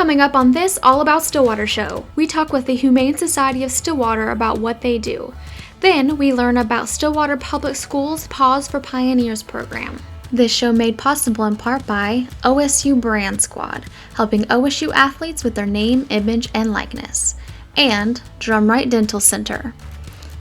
Coming up on this All About Stillwater show, we talk with the Humane Society of Stillwater about what they do. Then we learn about Stillwater Public Schools' PAWS for Pioneers program. This show made possible in part by OSU Brand Squad, helping OSU athletes with their name, image, and likeness. And Drumright Dental Center.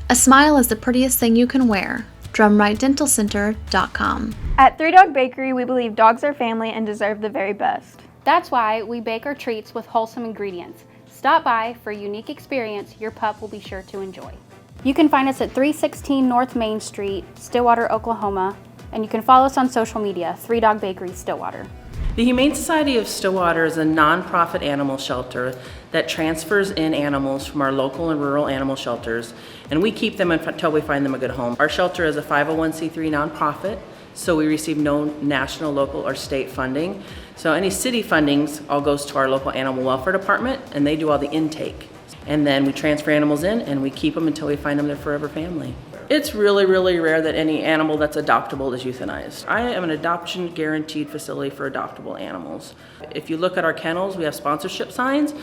A smile is the prettiest thing you can wear. DrumrightDentalCenter.com. At Three Dog Bakery, we believe dogs are family and deserve the very best. That's why we bake our treats with wholesome ingredients. Stop by for a unique experience your pup will be sure to enjoy. You can find us at 316 North Main Street, Stillwater, Oklahoma, and you can follow us on social media, Three Dog Bakery Stillwater. The Humane Society of Stillwater is a nonprofit animal shelter that transfers in animals from our local and rural animal shelters, and we keep them until we find them a good home. Our shelter is a 501c3 nonprofit, so we receive no national, local, or state funding. So any city fundings all goes to our local animal welfare department, and they do all the intake. And then we transfer animals in, and we keep them until we find them their forever family. It's really, really rare that any animal that's adoptable is euthanized. I am an adoption guaranteed facility for adoptable animals. If you look at our kennels, we have sponsorship signs.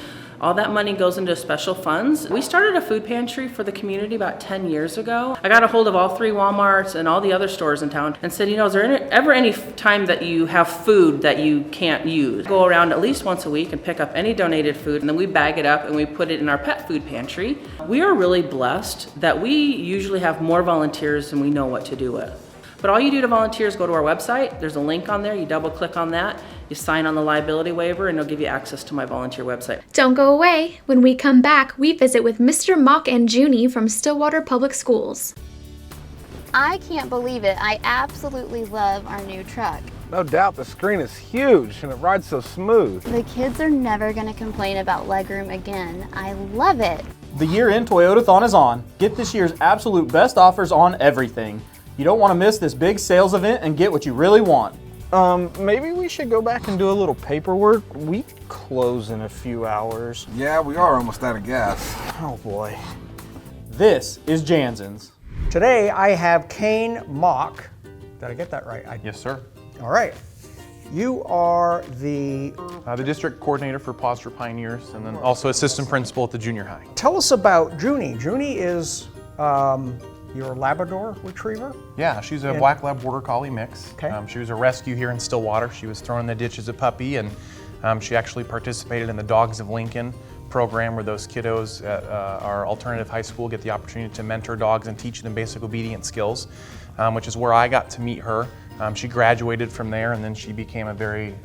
All that money goes into special funds. We started a food pantry for the community about 10 years ago. I got a hold of all 3 Walmarts and all the other stores in town and said, is there ever any time that you have food that you can't use? Go around at least once a week and pick up any donated food, and then we bag it up and we put it in our pet food pantry. We are really blessed that we usually have more volunteers than we know what to do with. But all you do to volunteer is go to our website. There's a link on there. You double click on that. You sign on the liability waiver, and it'll give you access to my volunteer website. Don't go away. When we come back, we visit with Mr. Mock and Junie from Stillwater Public Schools. I can't believe it. I absolutely love our new truck. No doubt, the screen is huge and it rides so smooth. The kids are never going to complain about legroom again. I love it. The year-end Toyotathon is on. Get this year's absolute best offers on everything. You don't want to miss this big sales event and get what you really want. Maybe we should go back and do a little paperwork. We close in a few hours. Yeah, we are almost out of gas. Oh boy. This is Jansen's. Today I have Kane Mock. Did I get that right? Yes, sir. All right. You are the district coordinator for PAWS for Pioneers, and then also assistant principal at the junior high. Tell us about Junie. Junie is your Labrador retriever? Yeah, she's a black lab border collie mix. Okay. She was a rescue here in Stillwater. She was thrown in the ditch as a puppy, and she actually participated in the Dogs of Lincoln program, where those kiddos at our alternative high school get the opportunity to mentor dogs and teach them basic obedience skills, which is where I got to meet her. She graduated from there, and then she became a very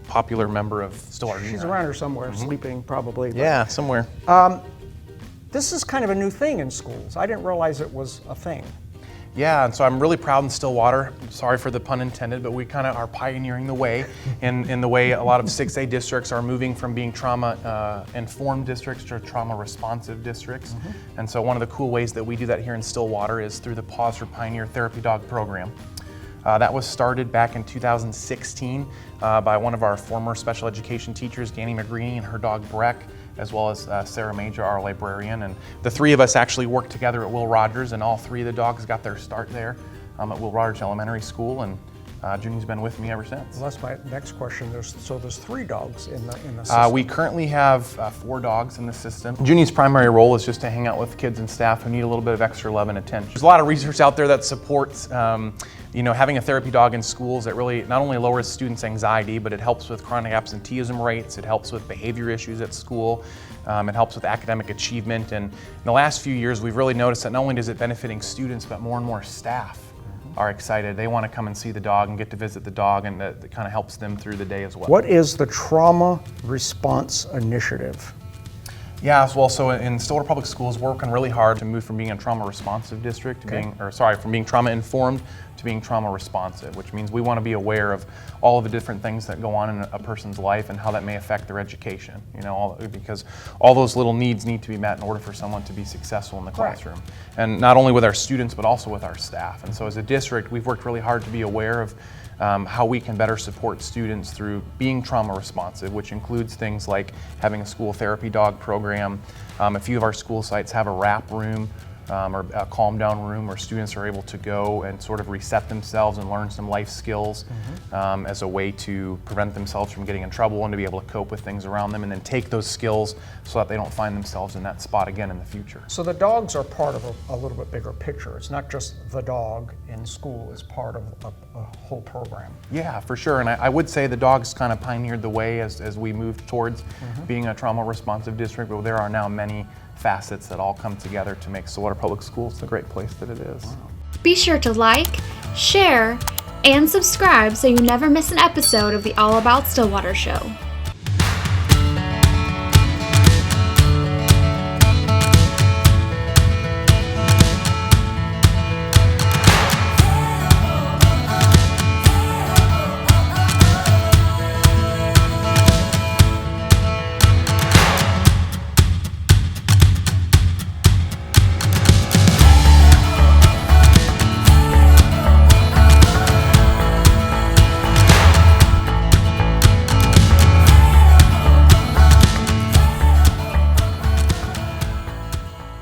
popular member of Stillwater Junior She's High. around here somewhere, sleeping probably. Yeah, somewhere. This is kind of a new thing in schools. I didn't realize it was a thing. Yeah, and so I'm really proud in Stillwater. Sorry for the pun intended, but we kind of are pioneering the way in the way a lot of 6A districts are moving from being trauma-informed districts to trauma-responsive districts. And so one of the cool ways that we do that here in Stillwater is through the PAWS for Pioneer Therapy Dog program. That was started back in 2016 by one of our former special education teachers, Danny McGreeny, and her dog Breck, as well as Sarah Major, our librarian. And the 3 of us actually worked together at Will Rogers, and all 3 of the dogs got their start there at Will Rogers Elementary School, and Junie's been with me ever since. Well, that's my next question. There's 3 dogs in the system. We currently have 4 dogs in the system. Junie's primary role is just to hang out with kids and staff who need a little bit of extra love and attention. There's a lot of research out there that supports having a therapy dog in schools. That really not only lowers students' anxiety, but it helps with chronic absenteeism rates, it helps with behavior issues at school, it helps with academic achievement. And in the last few years, we've really noticed that not only is it benefiting students, but more and more staff are excited. They want to come and see the dog and get to visit the dog, and that kind of helps them through the day as well. What is the Trauma Response Initiative? Yeah, well, so in Stillwater Public Schools, we're working really hard to move from being a trauma-responsive district to from being trauma-informed to being trauma-responsive, which means we want to be aware of all of the different things that go on in a person's life and how that may affect their education. Because all those little needs need to be met in order for someone to be successful in the classroom. Right. And not only with our students, but also with our staff. And so as a district, we've worked really hard to be aware of how we can better support students through being trauma responsive, which includes things like having a school therapy dog program. A few of our school sites have a wrap room or a calm down room where students are able to go and sort of reset themselves and learn some life skills as a way to prevent themselves from getting in trouble and to be able to cope with things around them, and then take those skills so that they don't find themselves in that spot again in the future. So the dogs are part of a little bit bigger picture. It's not just the dog in school, it's part of a whole program. Yeah, for sure. And I would say the dogs kind of pioneered the way as we moved towards being a trauma responsive district, but there are now many facets that all come together to make Stillwater Public Schools the great place that it is. Be sure to like, share, and subscribe so you never miss an episode of the All About Stillwater Show.